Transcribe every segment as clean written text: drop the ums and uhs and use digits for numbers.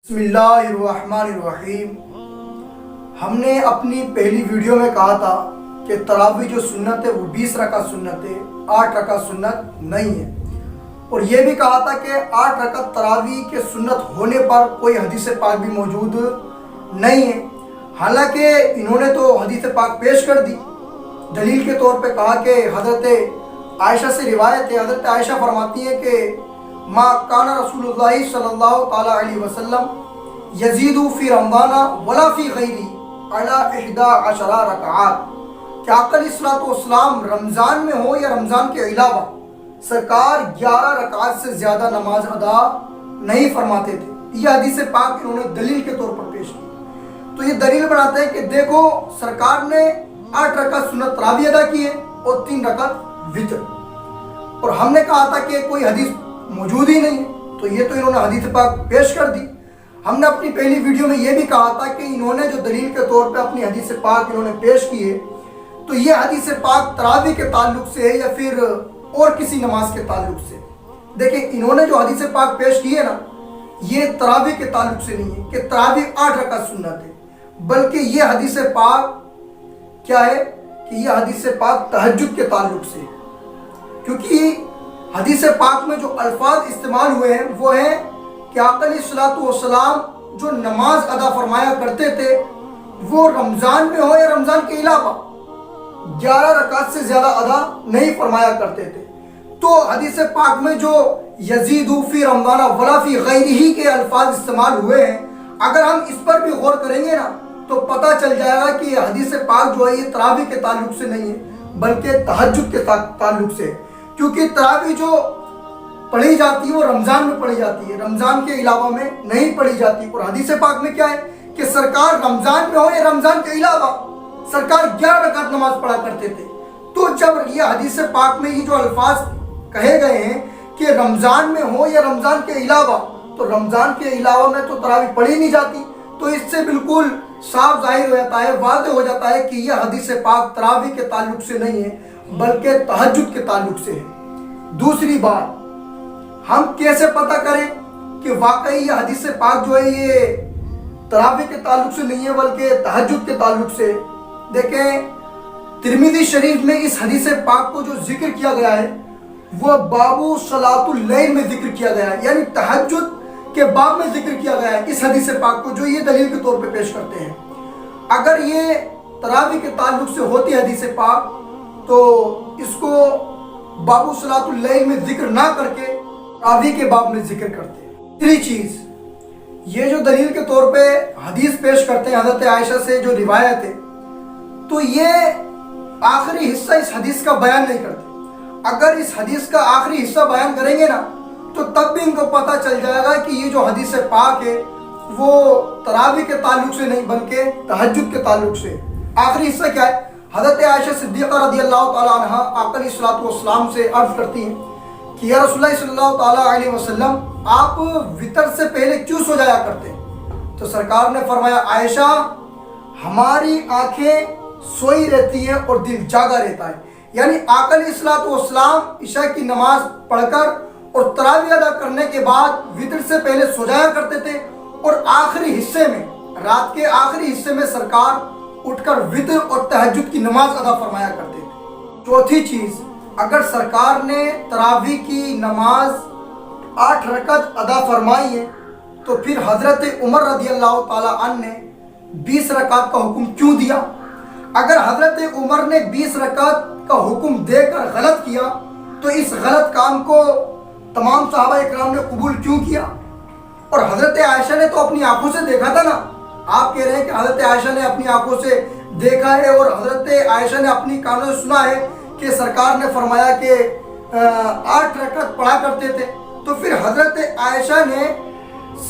بسم اللہ الرحمن الرحیم۔ ہم نے اپنی پہلی ویڈیو میں کہا تھا کہ تراویح جو سنت ہے وہ 20 رکعت سنت ہے، 8 رکعت سنت نہیں ہے، اور یہ بھی کہا تھا کہ 8 رکعت تراویح کے سنت ہونے پر کوئی حدیث پاک بھی موجود نہیں ہے۔ حالانکہ انہوں نے تو حدیث پاک پیش کر دی، دلیل کے طور پہ کہا کہ حضرت عائشہ سے روایت ہے، حضرت عائشہ فرماتی ہیں کہ ما کان رسول اللہ صلی اللہ تعالی علیہ وسلم یزید فی رمضان ولا فی غیری علی 11 رکعات، کہ آقا علیہ الصلوۃ والسلام رمضان میں ہو یا رمضان کے علاوہ سرکار 11 رکعات سے زیادہ نماز ادا نہیں فرماتے تھے۔ یہ حدیث پاک انہوں نے دلیل کے طور پر پیش کی، تو یہ دلیل بناتے ہیں کہ دیکھو سرکار نے 8 رکعت سنت تراویح ادا کی ہے اور 3 رکعت وتر، اور ہم نے کہا تھا کہ کوئی حدیث موجود ہی نہیں ہے، تو یہ تو انہوں نے حدیث پاک پیش کر دی۔ ہم نے اپنی پہلی ویڈیو میں یہ بھی کہا تھا کہ انہوں نے جو دلیل کے طور پہ اپنی حدیث پاک انہوں نے پیش کی ہے، تو یہ حدیث پاک تراویح کے تعلق سے ہے یا پھر اور کسی نماز کے تعلق سے۔ دیکھیں انہوں نے جو حدیث پاک پیش کی ہے نا، یہ تراویح کے تعلق سے نہیں ہے کہ تراویح 8 رکعت سنت ہے، بلکہ یہ حدیث پاک کیا ہے کہ یہ حدیث پاک تہجد کے تعلق سے ہے، کیونکہ حدیث پاک میں جو الفاظ استعمال ہوئے ہیں وہ ہیں کہ آقا علیہ الصلوۃ والسلام جو نماز ادا فرمایا کرتے تھے وہ رمضان میں ہو یا رمضان کے علاوہ 11 رکعت سے زیادہ ادا نہیں فرمایا کرتے تھے۔ تو حدیث پاک میں جو یزید فی رمضان ولا فی غیرہ کے الفاظ استعمال ہوئے ہیں، اگر ہم اس پر بھی غور کریں گے نا تو پتہ چل جائے گا کہ یہ حدیث پاک جو ہے یہ تراویح کے تعلق سے نہیں ہے بلکہ تہجد کے تعلق سے ہے، کیونکہ تراویح جو پڑھی جاتی ہے وہ رمضان میں پڑھی جاتی ہے، رمضان کے علاوہ میں نہیں پڑھی جاتی۔ اور حدیث پاک میں کیا ہے کہ سرکار رمضان میں ہو یا رمضان کے علاوہ سرکار 11 رکعت نماز پڑھا کرتے تھے۔ تو جب یہ حدیث پاک میں یہ جو الفاظ کہے گئے ہیں کہ رمضان میں ہو یا رمضان کے علاوہ، تو رمضان کے علاوہ میں تو تراویح پڑھی نہیں جاتی، تو اس سے بالکل صاف ظاہر ہو جاتا ہے، واضح ہو جاتا ہے کہ یہ حدیث پاک تراویح کے تعلق سے نہیں ہے بلکہ تہجد کے تعلق سے ہے۔ دوسری بات، ہم کیسے پتہ کریں کہ واقعی یہ حدیث پاک جو ہے یہ تراویح کے تعلق سے نہیں ہے بلکہ تہجد کے تعلق سے؟ دیکھیں ترمذی شریف میں اس حدیث پاک کو جو ذکر کیا گیا ہے وہ باب صلاۃ اللیل میں ذکر کیا گیا ہے، یعنی تہجد کے باب میں ذکر کیا گیا ہے اس حدیث پاک کو، جو یہ دلیل کے طور پہ پیش کرتے ہیں۔ اگر یہ تراویح کے تعلق سے ہوتی حدیث پاک تو اس کو باب صلاۃ اللیل میں ذکر نہ کر کے تراویح کے باب میں ذکر کرتے ہیں۔ تیسری چیز، یہ جو دلیل کے طور پہ حدیث پیش کرتے ہیں حضرت عائشہ سے جو روایت ہے، تو یہ آخری حصہ اس حدیث کا بیان نہیں کرتے۔ اگر اس حدیث کا آخری حصہ بیان کریں گے نا تو تب بھی ان کو پتہ چل جائے گا کہ یہ جو حدیث پاک ہے وہ تراویح کے تعلق سے نہیں بلکہ تہجد کے تعلق سے۔ آخری حصہ کیا ہے؟ حضرت عائشہ صدیقہ رضی اللہ تعالی عنہ آقا علیہ الصلوۃ والسلام سے عرض کرتی ہیں کہ یا رسول اللہ صلی اللہ تعالی علیہ وسلم، آپ وتر سے پہلے کیوں سو جایا کرتے ہیں؟ تو سرکار نے فرمایا، عائشہ ہماری آنکھیں سوئی رہتی ہیں اور دل جاگا رہتا ہے، یعنی آقا علیہ الصلوۃ والسلام عشاء کی نماز پڑھ کر اور تراویح ادا کرنے کے بعد وتر سے پہلے سو جایا کرتے تھے، اور آخری حصے میں، رات کے آخری حصے میں سرکار اٹھ کر وتر اور تہجد کی نماز ادا فرمایا کرتے تھے۔ چوتھی چیز، اگر سرکار نے تراویح کی نماز 8 رکعت ادا فرمائی ہے تو پھر حضرت عمر رضی اللہ تعالی عنہ نے 20 رکعت کا حکم کیوں دیا؟ اگر حضرت عمر نے 20 رکعت کا حکم دے کر غلط کیا تو اس غلط کام کو تمام صحابہ اکرام نے قبول کیوں کیا؟ اور حضرت عائشہ نے تو اپنی آنکھوں سے دیکھا تھا نا، آپ کہہ رہے ہیں کہ حضرت عائشہ نے اپنی آنکھوں سے دیکھا ہے اور حضرت عائشہ نے اپنی کانوں سے سنا ہے کہ سرکار نے فرمایا کہ 8 رکعت پڑھا کرتے تھے، تو پھر حضرت عائشہ نے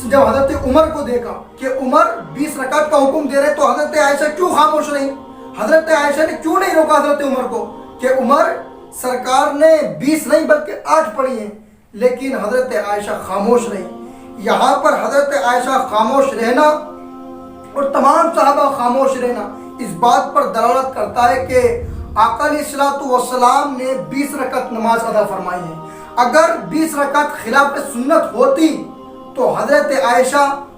جب حضرت عمر کو دیکھا کہ عمر 20 رکعت کا حکم دے رہے تو حضرت عائشہ کیوں خاموش رہی؟ حضرت عائشہ نے کیوں نہیں روکا حضرت عمر کو کہ عمر سرکار نے 20 نہیں بلکہ 8 پڑھی ہیں؟ لیکن حضرت عائشہ خاموش رہی۔ یہاں پر حضرت عائشہ خاموش رہنا اور تمام صحابہ خاموش رہنا اس بات پر دلالت کرتا ہے کہ آقا علیہ الصلوۃ والسلام نے 20 رکعت نماز ادا فرمائی ہے۔ اگر 20 رکعت خلاف سنت ہوتی تو حضرت عائشہ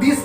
20